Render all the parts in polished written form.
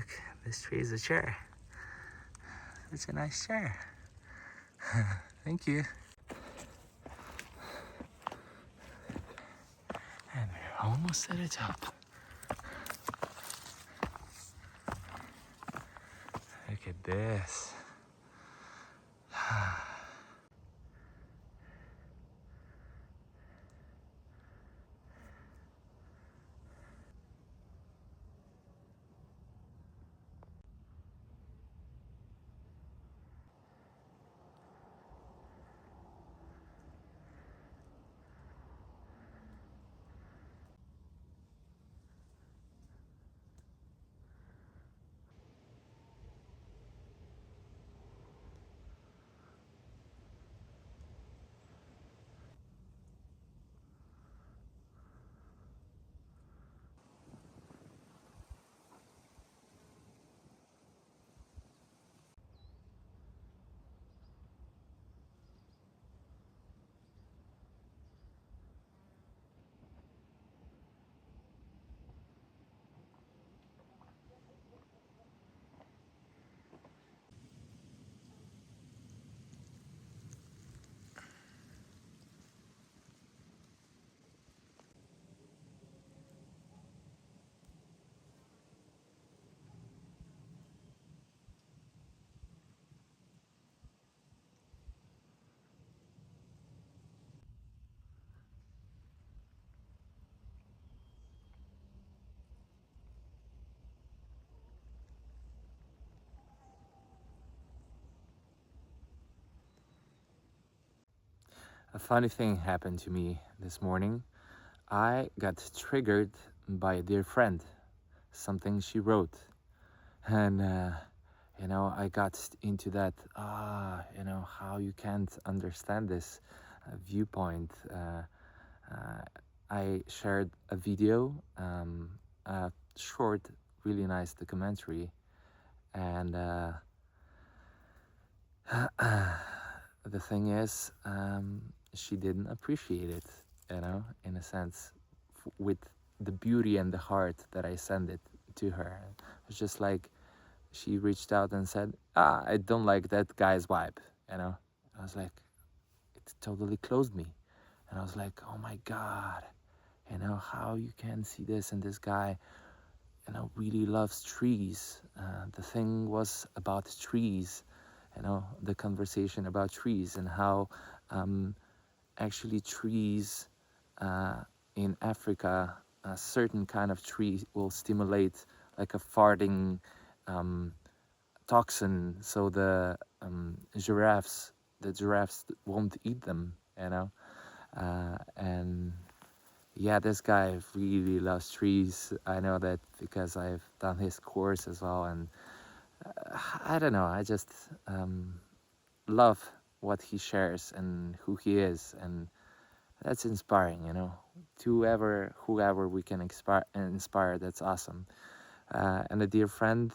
look, this tree is a chair. It's a nice chair. Thank you. And we're almost at the top. Look at this. A funny thing happened to me this morning. I got triggered by a dear friend, something she wrote. And, I got into that, how you can't understand this viewpoint. I shared a video, a short, really nice documentary. And the thing is, she didn't appreciate it, in a sense, with the beauty and the heart that I sent it to her. It's just like she reached out and said, I don't like that guy's vibe, I was like, it totally closed me. And I was like, oh my God, how you can see this, and this guy, really loves trees. The thing was about trees, the conversation about trees, and how actually trees in Africa, a certain kind of tree will stimulate like a farting toxin, so the giraffes won't eat them, and yeah, this guy really loves trees. I know that because I've done his course as well, and I don't know, I just love what he shares and who he is, and that's inspiring, to whoever we can inspire, that's awesome. And a dear friend,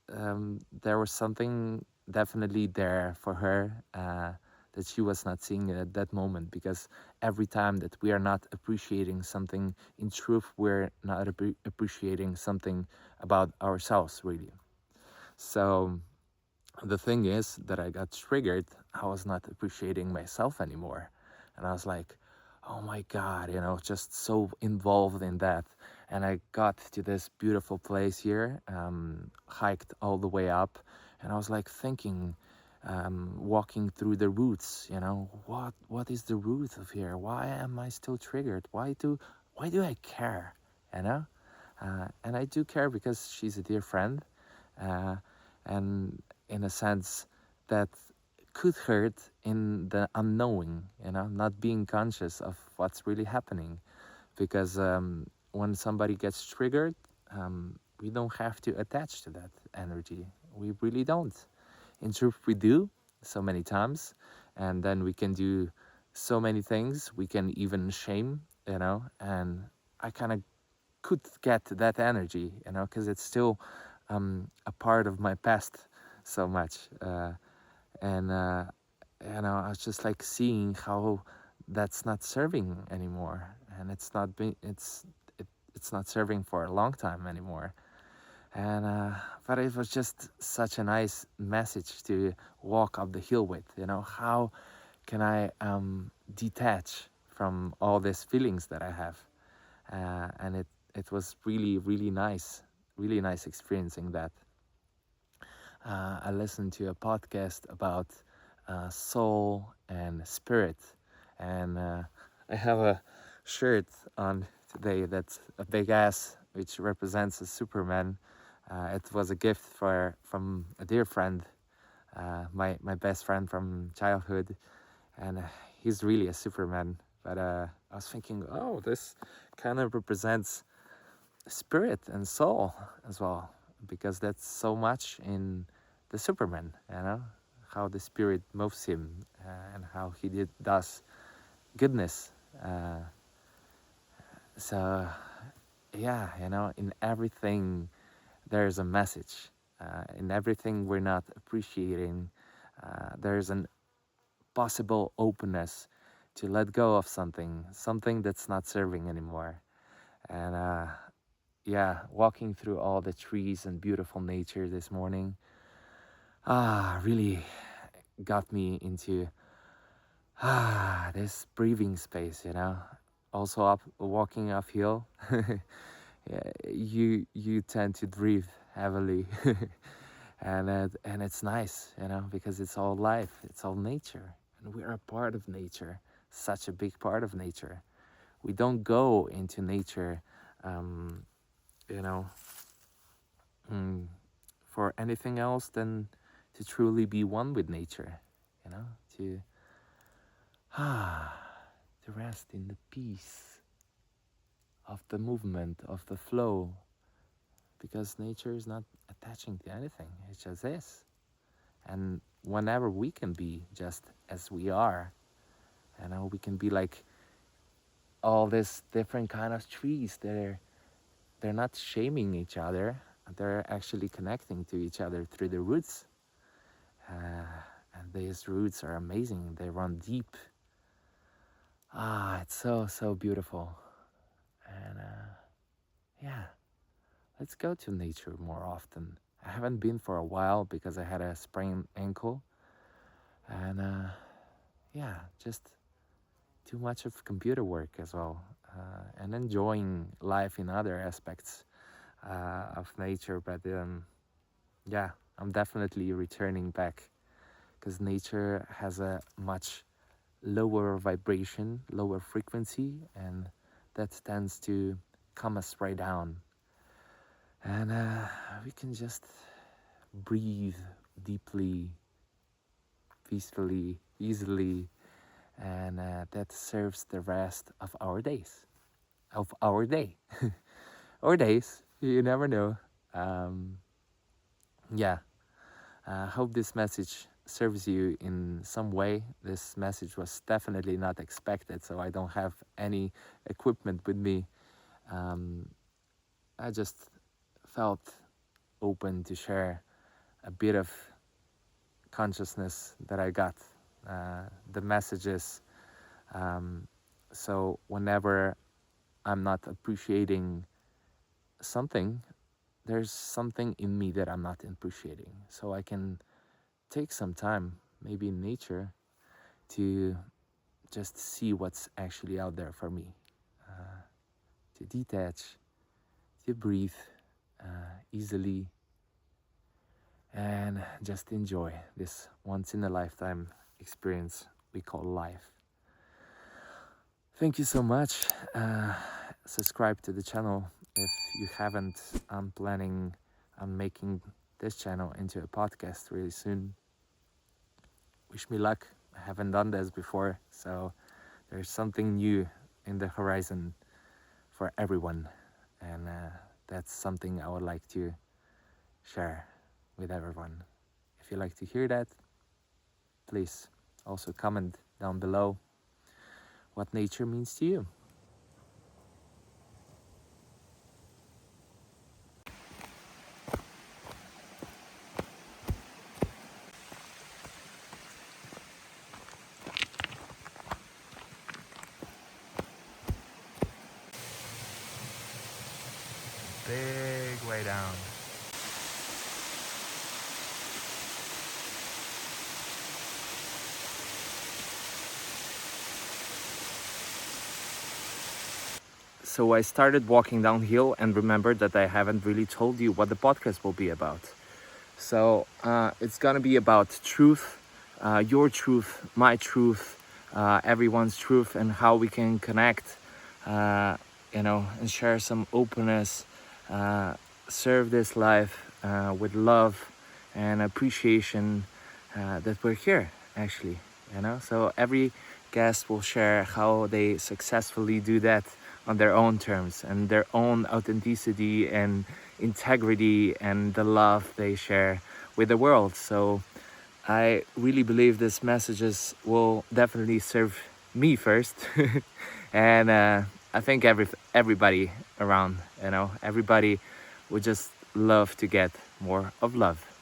there was something definitely there for her that she was not seeing it at that moment, because every time that we are not appreciating something, in truth, we're not appreciating something about ourselves, really. So the thing is that I got triggered. I was not appreciating myself anymore. And I was like, oh my God, just so involved in that. And I got to this beautiful place here, hiked all the way up. And I was like thinking, walking through the roots, what is the root of here? Why am I still triggered? Why do I care? And I do care because she's a dear friend. And in a sense that could hurt in the unknowing, not being conscious of what's really happening. Because when somebody gets triggered, we don't have to attach to that energy. We really don't. In truth, we do so many times, and then we can do so many things. We can even shame, and I kind of could get that energy, because it's still a part of my past so much. And I was just like seeing how that's not serving anymore, and it's not serving for a long time anymore. And but it was just such a nice message to walk up the hill with. How can I detach from all these feelings that I have? And it was really nice experiencing that. I listened to a podcast about soul and spirit, and I have a shirt on today that's a big ass, which represents a Superman. It was a gift from a dear friend, my best friend from childhood, and he's really a Superman. But I was thinking, oh, this kind of represents spirit and soul as well, because that's so much in the Superman, how the spirit moves him, and how he does goodness. Uh, so yeah, in everything there's a message. In everything we're not appreciating, there's an possible openness to let go of something that's not serving anymore. And yeah, walking through all the trees and beautiful nature this morning, really got me into this breathing space. Also up walking uphill, yeah, you tend to breathe heavily, and it's nice, because it's all life, it's all nature, and we are a part of nature, such a big part of nature. We don't go into nature, um, you know, mm, for anything else than to truly be one with nature, to to rest in the peace of the movement, of the flow, because nature is not attaching to anything, it just is. And whenever we can be just as we are, we can be like all these different kind of trees. They're not shaming each other, they're actually connecting to each other through the roots. And these roots are amazing, they run deep. It's so beautiful. And yeah, let's go to nature more often. I haven't been for a while because I had a sprained ankle. And yeah, just too much of computer work as well. And enjoying life in other aspects of nature. But yeah, I'm definitely returning back, because nature has a much lower vibration, lower frequency, and that tends to calm us right down. And we can just breathe deeply, peacefully, easily, and that serves the rest of our days, of our day, or days. You never know. Um, yeah, I hope this message serves you in some way. This message was definitely not expected, so I don't have any equipment with me. Um, I just felt open to share a bit of consciousness that I got, the messages. Um, so whenever I'm not appreciating something, there's something in me that I'm not appreciating. So I can take some time, maybe in nature, to just see what's actually out there for me, to detach, to breathe easily, and just enjoy this once in a lifetime experience we call life. Thank you so much. Subscribe to the channel if you haven't. I'm planning on making this channel into a podcast really soon. Wish me luck. I haven't done this before, so there's something new in the horizon for everyone, and that's something I would like to share with everyone. If you like to hear that, please also comment down below what nature means to you. Big way down. so I started walking downhill and remembered that I haven't really told you what the podcast will be about. So it's gonna be about truth, your truth, my truth, everyone's truth, and how we can connect, and share some openness, serve this life with love and appreciation that we're here, actually. So every guest will share how they successfully do that on their own terms and their own authenticity and integrity and the love they share with the world. So I really believe these messages will definitely serve me first, and I think everybody around, everybody would just love to get more of love.